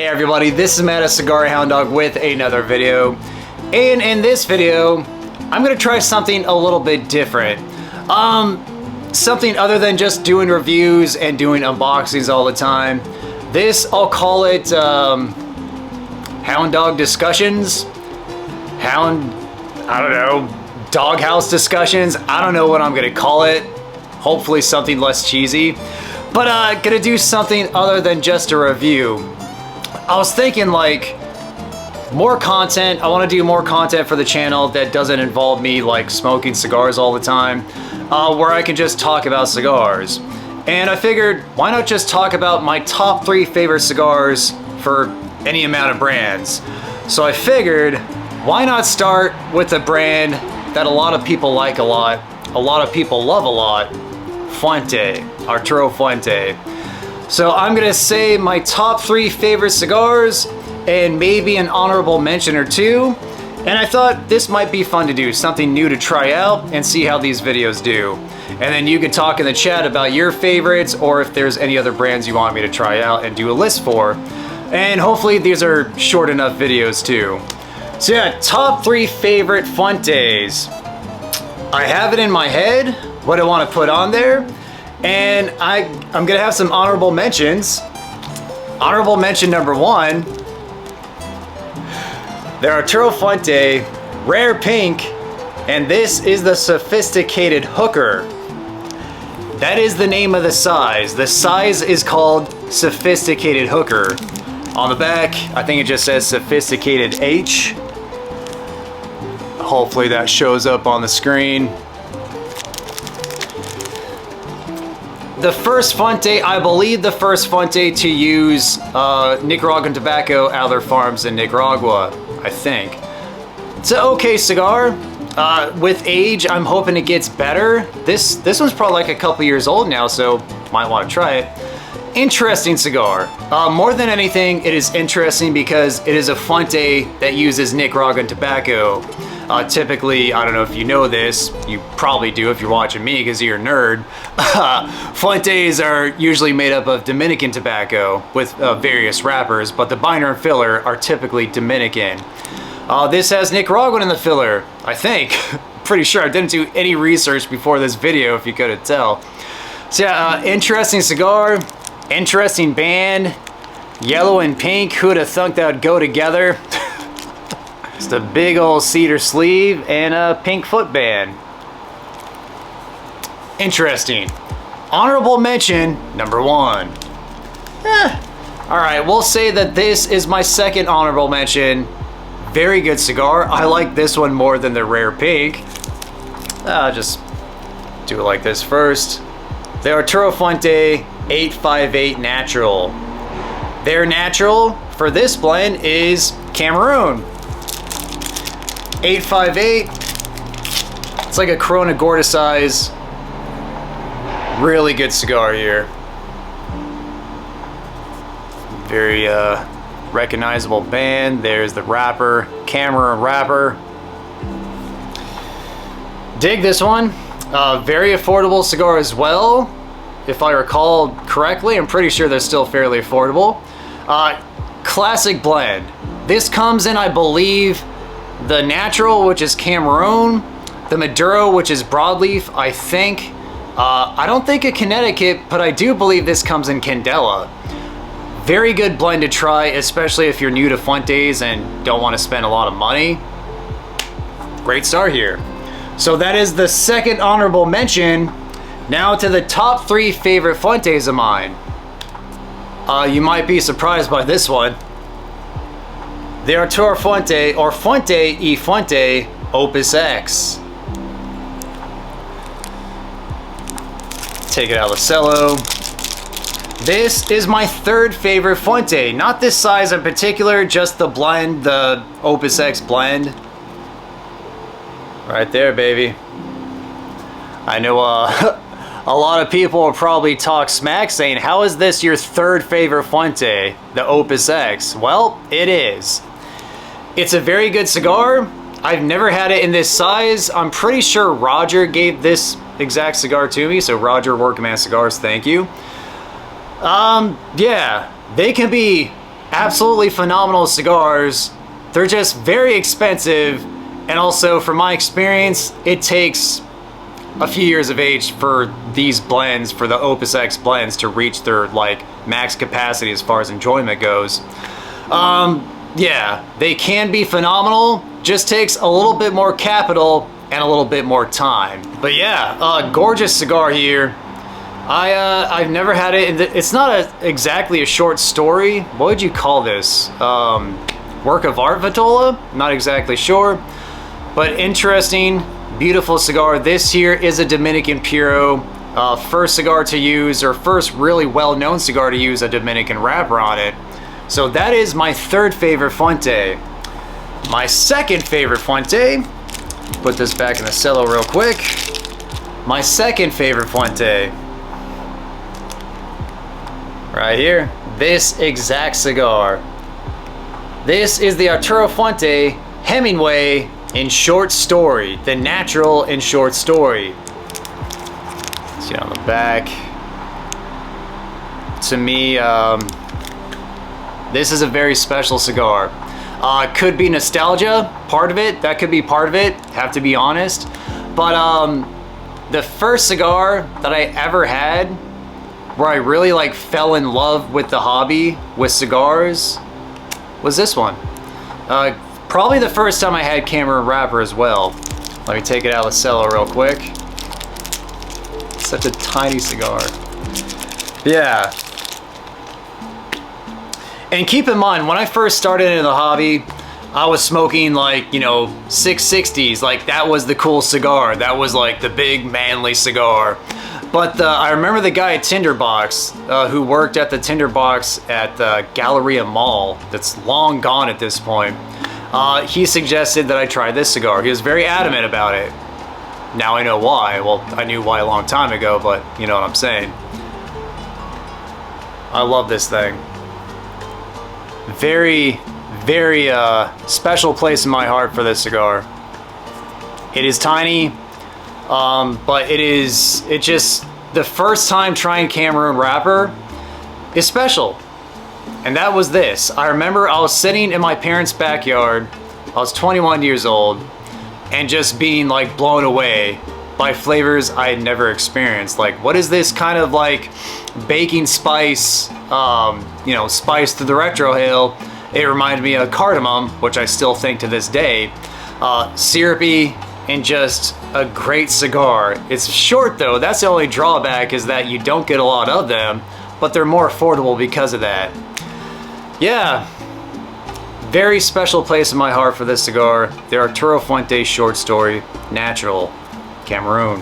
Hey everybody, this is Matt a Cigar Hound Dog with another video. And in this video, I'm gonna try something a little bit different. Something other than just doing reviews and doing unboxings all the time. This, I'll call it Hound Dog Discussions. I don't know, Doghouse Discussions. I don't know what I'm gonna call it. Hopefully something less cheesy. But gonna do something other than just a review. I was thinking like more content. I want to do more content for the channel that doesn't involve me like smoking cigars all the time, where I can just talk about cigars. And I figured, why not just talk about my top 3 favorite cigars for any amount of brands. So I figured, why not start with a brand that a lot of people like a lot of people love a lot, Fuente, Arturo Fuente. So I'm gonna say my top 3 favorite cigars and maybe an honorable mention or 2. And I thought this might be fun to do, something new to try out and see how these videos do. And then you can talk in the chat about your favorites or if there's any other brands you want me to try out and do a list for. And hopefully these are short enough videos too. So yeah, top 3 favorite Fuentes. I have it in my head, what I want to put on there. And I'm gonna have some honorable mentions. Honorable mention number 1, the Arturo Fuente Rare Pink, and this is the Sophisticated Hooker. That is the name of the size. The size is called Sophisticated Hooker. On the back, I think it just says Sophisticated H. Hopefully that shows up on the screen. The first Fuente, I believe the first Fuente to use Nicaraguan tobacco out of their farms in Nicaragua, I think. It's an okay cigar. With age, I'm hoping it gets better. This one's probably like a couple years old now, so might want to try it. Interesting cigar. More than anything, it is interesting because it is a Fuente that uses Nicaraguan tobacco. Typically, I don't know if you know this, you probably do if you're watching me because you're a nerd. Fuentes are usually made up of Dominican tobacco with various wrappers, but the binder and filler are typically Dominican. This has Nicaraguan in the filler, I think. Pretty sure. I didn't do any research before this video, if you couldn't tell. So yeah, interesting cigar, interesting band, yellow and pink. Who'd have thunk that would go together? Just a big old cedar sleeve and a pink footband. Interesting. Honorable mention number 1. Alright, we'll say that this is my second honorable mention. Very good cigar. I like this one more than the Rare Pink. I'll just do it like this first. The Arturo Fuente 858 Natural. Their natural for this blend is Cameroon. 858. It's like a Corona Gorda size. Really good cigar here. Very recognizable band. There's the wrapper, Cameroon wrapper. Dig this one. Very affordable cigar as well. If I recall correctly, I'm pretty sure they're still fairly affordable. Classic blend. This comes in, I believe, the natural, which is Cameroon, the Maduro, which is broadleaf, I think. I don't think a Connecticut, but I do believe this comes in Candela. Very good blend to try, especially if you're new to Fuentes and don't want to spend a lot of money. Great start here. So that is the second honorable mention. Now to the top 3 favorite Fuentes of mine. You might be surprised by this one. The Arturo Fuente, or Fuente y Fuente Opus X. Take it out of the cello. This is my 3rd favorite Fuente. Not this size in particular, just the blend, the Opus X blend. Right there, baby. I know a lot of people will probably talk smack saying, how is this your 3rd favorite Fuente, the Opus X? Well, it is. It's a very good cigar. I've never had it in this size. I'm pretty sure Roger gave this exact cigar to me, so Roger Workman Cigars, thank you. Yeah, they can be absolutely phenomenal cigars. They're just very expensive, and also from my experience, it takes a few years of age for these blends, for the Opus X blends, to reach their like max capacity as far as enjoyment goes. Yeah, they can be phenomenal, just takes a little bit more capital and a little bit more time. But yeah, gorgeous cigar here. I've never had it. It's not exactly a short story. What would you call this? Work of art, Vitola? Not exactly sure, but interesting, beautiful cigar. This here is a Dominican Puro. First cigar to use, or first really well-known cigar to use a Dominican wrapper on it. So that is my third favorite Fuente. My second favorite Fuente, put this back in the cello real quick. My second favorite Fuente, right here, this exact cigar. This is the Arturo Fuente Hemingway in short story, the natural in short story. See on the back. To me, this is a very special cigar. Could be nostalgia, part of it. That could be part of it, have to be honest. But the first cigar that I ever had where I really like fell in love with the hobby, with cigars, was this one. Probably the first time I had Cameron wrapper as well. Let me take it out of the cello real quick. Such a tiny cigar. Yeah. And keep in mind, when I first started into the hobby, I was smoking like, you know, 660s. Like that was the cool cigar. That was like the big manly cigar. But I remember the guy at Tinderbox who worked at the Tinderbox at the Galleria Mall, that's long gone at this point. He suggested that I try this cigar. He was very adamant about it. Now I know why. Well, I knew why a long time ago, but you know what I'm saying. I love this thing. Very, very special place in my heart for this cigar. It is tiny, but it's just, the first time trying Cameroon wrapper is special. And that was this. I remember I was sitting in my parents' backyard. I was 21 years old and just being like blown away by flavors I had never experienced. Like, what is this kind of like baking spice, you know, spice to the retrohale? It reminded me of cardamom, which I still think to this day. Syrupy and just a great cigar. It's short though. That's the only drawback, is that you don't get a lot of them, but they're more affordable because of that. Yeah, very special place in my heart for this cigar. The Arturo Fuente short story, natural, Cameroon.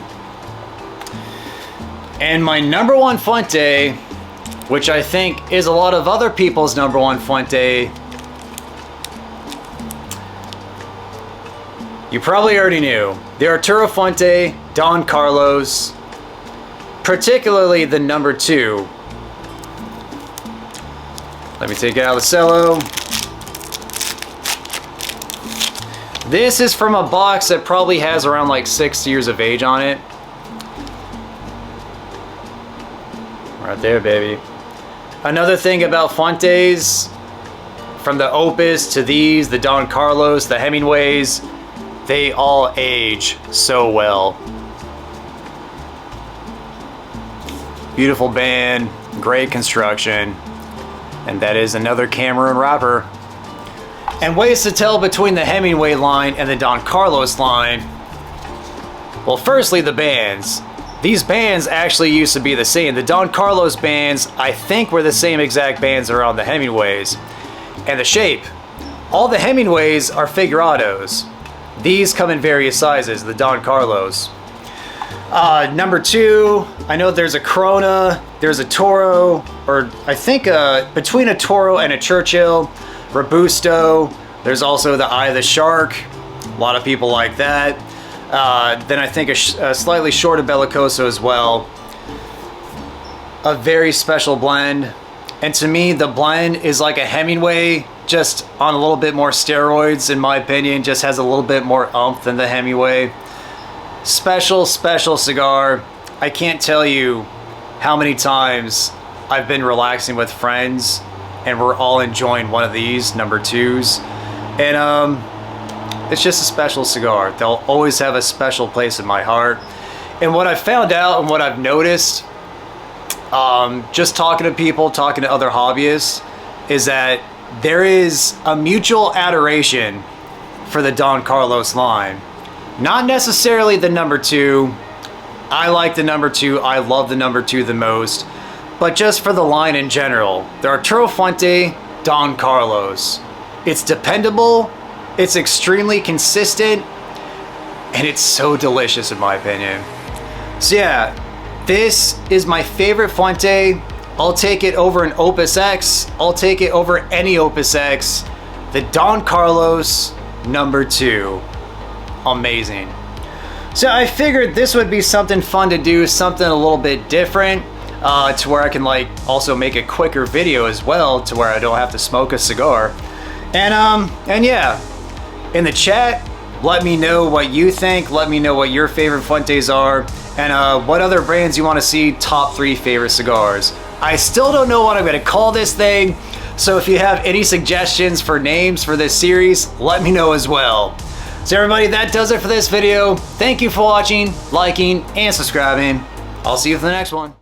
And my number one Fuente, which I think is a lot of other people's number one Fuente, you probably already knew. The Arturo Fuente Don Carlos, particularly the number 2. Let me take it out of the cello. This is from a box that probably has around like 6 years of age on it. Right there, baby. Another thing about Fuentes, from the Opus to these, the Don Carlos, the Hemingways, they all age so well. Beautiful band, great construction, and that is another Cameroon wrapper. And ways to tell between the Hemingway line and the Don Carlos line. Well, firstly, the bands. These bands actually used to be the same. The Don Carlos bands, I think, were the same exact bands that are on the Hemingways. And the shape. All the Hemingways are figurados. These come in various sizes, the Don Carlos. Number 2, I know there's a Corona, there's a Toro, or I think between a Toro and a Churchill, Robusto. There's also the Eye of the Shark. A lot of people like that. Then I think a slightly shorter Bellicoso as well. A very special blend. And to me, the blend is like a Hemingway, just on a little bit more steroids, in my opinion. Just has a little bit more oomph than the Hemingway. Special, special cigar. I can't tell you how many times I've been relaxing with friends and we're all enjoying one of these number 2s. And it's just a special cigar. They'll always have a special place in my heart. And what I found out and what I've noticed, just talking to people, talking to other hobbyists, is that there is a mutual adoration for the Don Carlos line. Not necessarily the number 2. I like the number 2. I love the number 2 the most. But just for the line in general, the Arturo Fuente Don Carlos. It's dependable, it's extremely consistent, and it's so delicious in my opinion. So yeah, this is my favorite Fuente. I'll take it over an Opus X. I'll take it over any Opus X. The Don Carlos number 2. Amazing. So I figured this would be something fun to do, something a little bit different, to where I can like also make a quicker video as well, to where I don't have to smoke a cigar. And yeah, in the chat, let me know what you think. Let me know what your favorite Fuentes are, and what other brands you want to see top 3 favorite cigars. I still don't know what I'm going to call this thing, so if you have any suggestions for names for this series, let me know as well. So everybody, that does it for this video. Thank you for watching, liking, and subscribing. I'll see you for the next one.